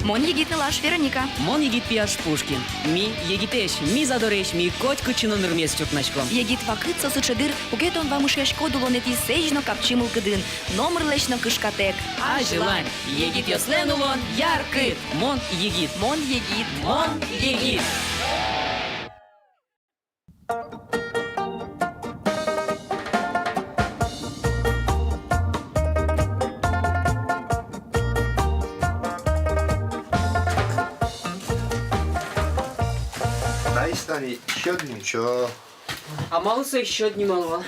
Мон егитне лаш Вероника. Мон егит пияш Пушкин. Ми егитеш, ми задореш, ми коть кычынын ырмес чукначком. Егит вакыт сосычыдыр, угетон вам ушеш кодулонет и сежно капчимыл кыдын. Номер лечно кышкатек. А желань, егит йослен улон, яркыт. Мон егит. Мон егит. Мон егит. Найстані ще нічого. А малыса еще немало.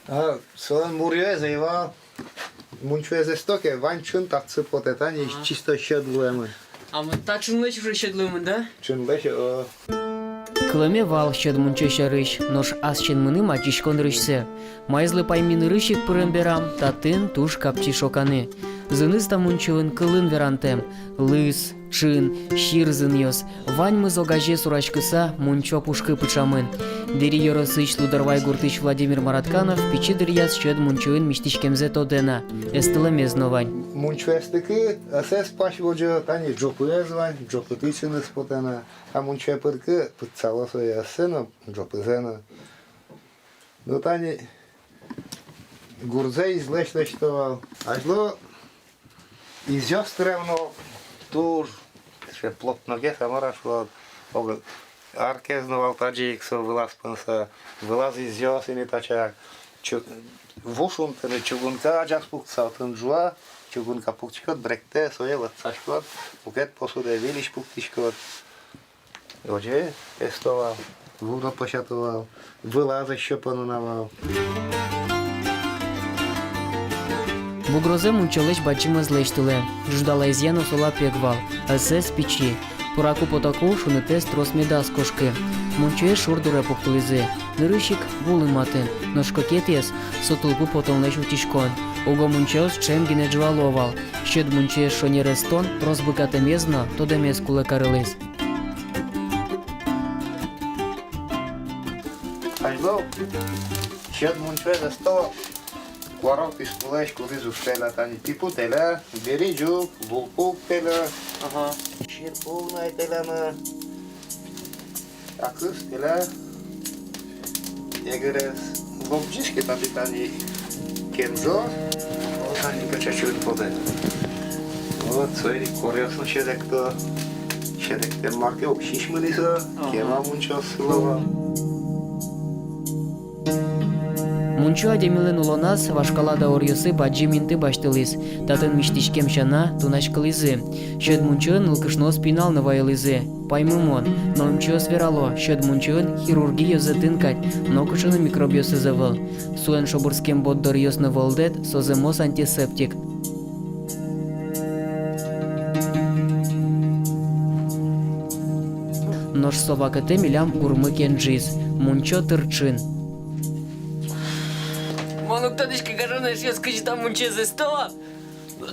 А сон мурює зайва. Мунчує ze стоке, ванчун так це потетані чисто щедлуємо. А мы так чунлеч уже щедлуем, да? Чун леше о. Кылыме вал щед мунчеша рыщ, нож ас чен мыны мачишкон рыщсе. Майзлы паймин рыщик пырын берам, татын туш капчи шоканы. Зыныста мунчылын кылын верантем. Лыс, чын, щирзын йос. Ваньмы зогаже сурачкыса мунчо пушкы пычамын. Дери йоросыч лударвай гуртыч Владимир Маратканов пичидыр яз щед мунчуын миштишкемзе тодена. Эстылемез новань. Мунчує стики, а се спаш воджо тані джопує звань, джопутичини спотена. А мунчує пирки, пицало своє сина, джопизена. До тані гурзей злеш лештував. Аж ло із йостревно туж, ще плотно геса марашла, аркезнував таджик, со вилаз панса, вилаз із йос і не тачак. Вушун теле чугунка аджас пукцал тынжуа, чугунка пукчикот бректе, соя ватсашкот, букет посуде вилиш пуктишкот. Оже, тестовал, вуно пошатував, вилази щопанунавав. Бугрозе мунчолеч бачима злештуле. Ждала изяно сола пегвал, асе з печі. Пораку потаку шунете строс медас кошки. Мунчує шурдуре пухтулизе. Нырыщик вулы матын. Ношкокет ес, сотулку потолнеч утишкон. Ого мунчеос чем гине джваловал. Щед мунчує шоні рестон, розбикате мезно, то демес куле карелис. Ажло, щед мунчує за сто, Quarok ispuleš kuri zuštela tani tipu tela, beriđu, vulpuk tela, širpuvna tela na akыс tela, jegeres lobđiške tani kenzo, o tani kačačun pode. O, cojri korijosno šedek te marke obšišmili se, kema munčo slova. Мунчу адемилен улонас вашкалада орьосы баджи минты баштылыз. Татын миштишкем шана тунашкылызы. Щед мунчуын ылкышно спинал навайылызы. Паймымон, но мчуос верало. Щед мунчуын хирургия затынкать, но кышыны микробиосы завыл. Суэн шобурскем боддор йосны волдет, соземос антисептик. Нож совакате милям гурмы кенджиз. Мунчо тырчын. Манук тадышка гажанеш, я скажи там мунче за 100. Ну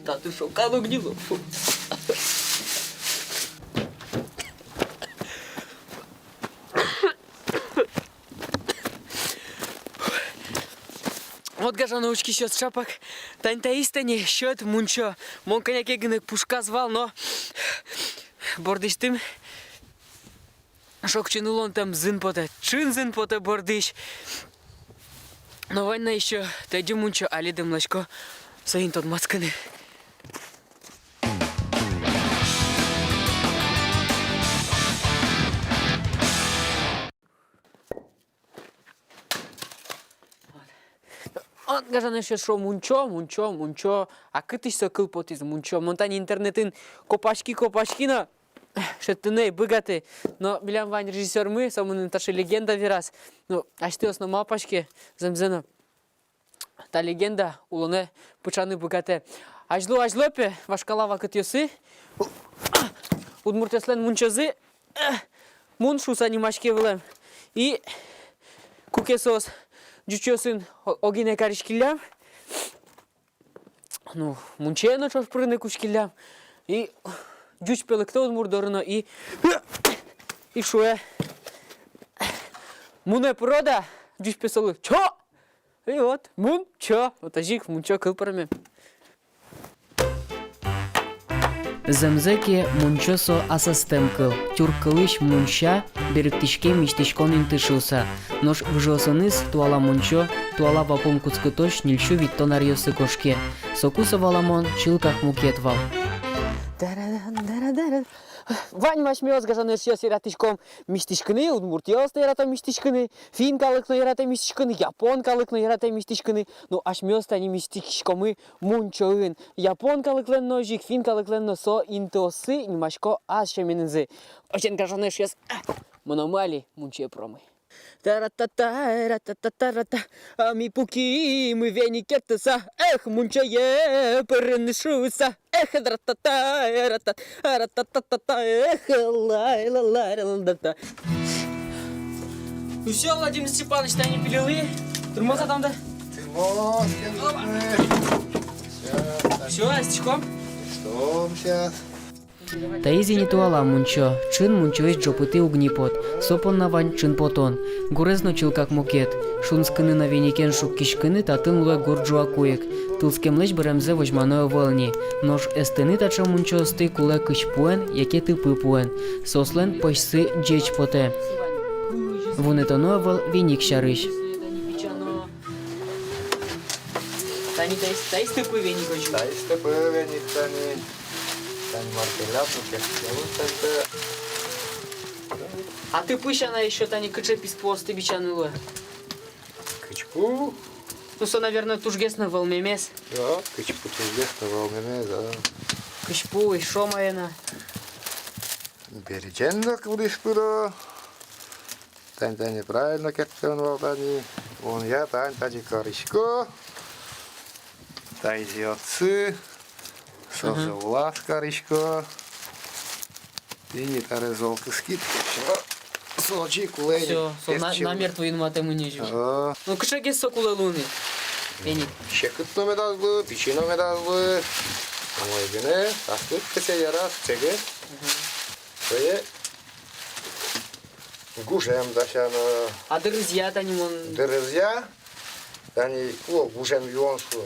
тату шокану гнило. Вот гажановочки счет шапок. Тань-то истине счет мунчо. Мон коняк егнек пушка звал, но бордыш тым. Шок чинулон там зын поте. Чин зын поте бордыш. Но война еще тайди мунчо, али дымлачко, соин тот мацканы. Вот гажан еще шо мунчо, а кытыш со кыл потиз мунчо, монтань интернетин копачки на шеттыны быгаты, но билям вань режиссер мы, самын таша легенда вирас, ну а что основа пачки замзена. Та легенда улоне пучаны быгате. Ажлопе вашкалава кытьосы, удмуртеслен мунчозы, мун шуса немашке вылем. И кукесос джучосын огине каришкилям, ну мунчено чош прыны кушкилям. И Дюч пелекто мурдорно и шуе. Муне порода, дюч писали, чо? И вот, мун, чо? Вот ажик, мун, чо, кылпарами. Земзеки мунчосо асастем кыл. Тюркылыш мунча беректишке миштишкон интышылса. Нош вжосыныз туала мунчо, туала вапом куцкытош нильшу виттон арьосы кошке. Сокуса валамон чилках мукетвал. Вань машмёз газаныр сейчас яратышком миштишкыны, удмуртиялста ярата миштишкыны, фин калыкны ярата миштишкыны, япон калыкны ярата миштишкыны. Ну ашмёста не миштишкомы мунчоын. Япон калыклен ножик, фин калыклен носо интосы, немашко ашеменензы. Очен газаныр сейчас мономали мунче промы. Та-ра-та-та-ра-та-та-та-ра-та, а ми пуки, мы веникетса, эх, мунчае, перенешуса, эх, ра-та-та-ра-та, ра-та-та-та-та, эх, лай-ла-лай-ла-та. Ну все, Владимир Степанович, да не пилили? Тормоза там, да? Все, стечком? Стоп, сейчас. Таизи не туала мунчо, чин мунчоис джопыты угнипот, сопон навань чин потон, гурезно чилкак мукет, шунскыны на веникен шук кишкыны татын луэ горджуа куек, тылскемлеч беремзе вожманое волни, нож эстыны тача мунчо сты куле кыч пуэн, яке тыпы пуэн, сослен почсы джеч поте. Вунетоно вол веник шарыш. Тани, таис тыпы веник очень. Да, если веник, Тань маркелят, А ты пыщана еще тани кычепис посты бичанула. Кычпу. Ну, со, наверное, тужгесно волмемес. Да, кычпу тужгесно волмеме, да. Кычпу и шо маена. Береженно кудыспыро. Тань неправильно кептен волтани. Он я, тань коришко. Тайзи отцы. Соза влас коришко. И не тарезолка скидки. Сочи кулей. Все, намер твой инмате мы не жив. Ну, кышаге сокуле луны. Веник. Şekıtlı medazlı, piçino medazlı. Ama yine tasdik kese yaras çege. Böyle guşem daşanı А друзья тани вон. dırızya. Yani o guşem yoğun su.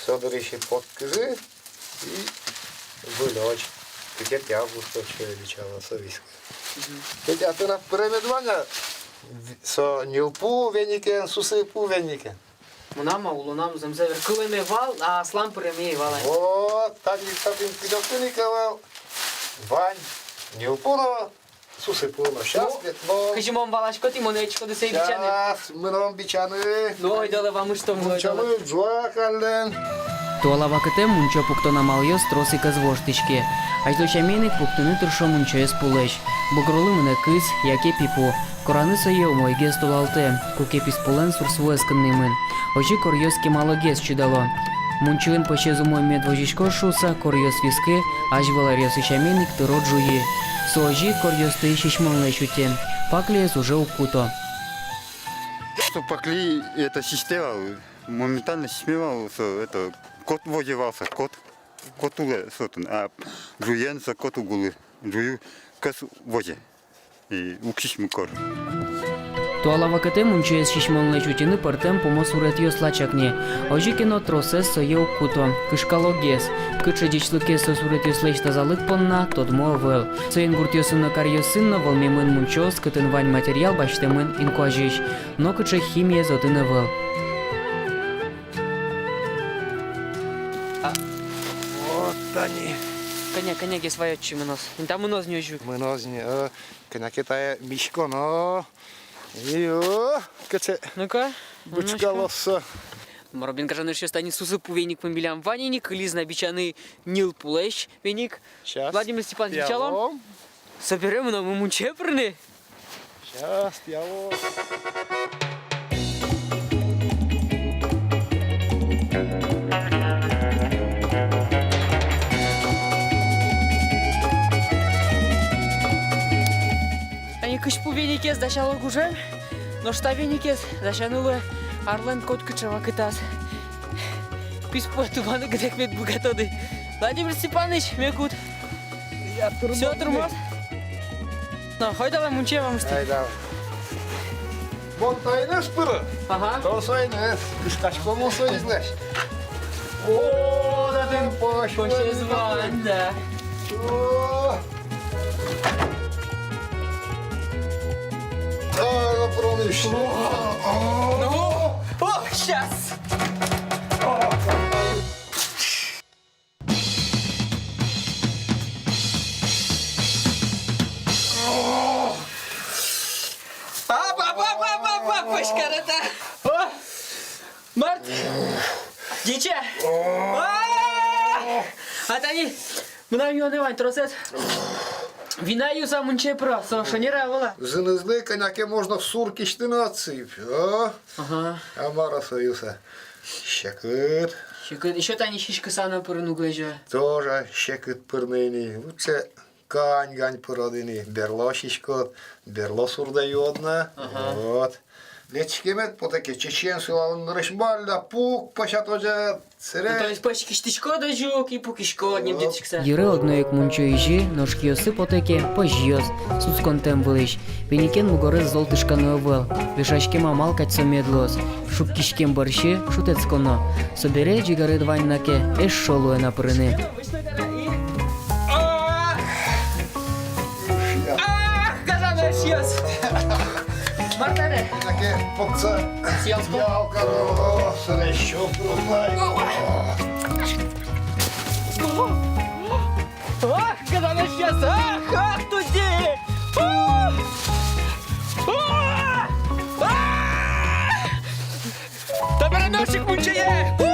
Sodırışı pot kızı. И вылёч. Пикет августа чего совиска. Ведь а ты на перемедвання со нилпу веникен, сусипу веникен. Мунама улунам земзевер кылыме вал, а аслан премей валай. Вот, так и так им пидокуниковал. Вань, нилпуно, сусипуно. Сейчас, но... Кыжимон валашко ти монечко да сей бичане. Сейчас, мы нам бичаны. Ну, ойдале вам что мы ойдале. Мучамы джуакален. Туала вакыте мунчо пуктона малйос тросика звоштичке. Айдочаменик пуктыны тыршо мунчоес пулеш. Бугролы мыне кыз, яке пипу. Кораны сое умойгес тулалте. Куке писпулен сурсвоескыннымын. Очи корьёски малогес чудало. Мунчуын почезу мой медвожичко шуса корьёс виске, аж валарьёс ичаменик тырот жуи. Сожи корьёс ты шишмонле чутен. Паклиес уже укуто. Что пакли, эта система моментально смевался, это кот водевался, кот уле сотен, а жуенца кот угулы, жую кас воде и укшиш мукор. Туала вакыте мунчоес шишмонле чутины пыртем помо суретьёс лачакне. Ожи кино тросес сое укуто. Кышкалогес. Кычы дичлыкес со суретьёс леч тазалык понна, тодмо вел. Соен гуртьёсынно карьёсынно волмемын мунчос, кытын вань материал баштемын инкуажиш. Но кычы химия зотыны вел. Вот они. Коня ге свое чимонос. Там монос не ожу. Мы нозни, конякитая мишко, но... Ио, каче, Ну-ка. бучкалоса. Марабин кажан еще станет сусыпу веник помилям ваниник, лизна бичаны нил пулеш веник. Сейчас. Владимир Степанович чалом. Соберем нам мунчепрны. Сейчас, я вот. Они кышпу веникес дашало гуже, но что веникес дашанулы Арлен кот кычава кытас. Писпу туваны гдек мет бугатоды. Владимир Степанович мекут. Все турмоз. Ну, хойдала мунче вам что. Hayda. Montayınız pırı. Ага. Dorsayınız. Kışkaçko mu soyuzlaş? Ooo, da один пощезвань, да. О, щас! Пашкарата! О! Март! Диче! Атани! Мына юаневань тросет. Вина юса мунче про, шанера вола. Зынызлы коняке можно в сурки штынацып. Ага. Амара союза. Щекыт. Еще тани шишка сана пырыну глежа. Тоже щекыт пырныни. Лучше кань пыродыни. Берло шишкот. Берло сурдайодна. Вот. Лечкемет потаке чечен сылалын рышбальда пук пашатожа. То есть почки штичко дожук и пукишко одним детишкса. Йыри одноек мунчойжи, ножкиосы потеке пожьёз, суцконтем вылыш. Веникен мугоры золтышкану вел, вишачкем амал качсо медлос. Шуккишкем борщи, шутецконо. Собере джигари дваньнаке, эш шолуэ напрыны. Казано шьёс! Мартаре! Коняке покца. Съелско? Ялка, срещу прутай. Ах, казано шьёс! Ах, туди! Табераношик мунчее!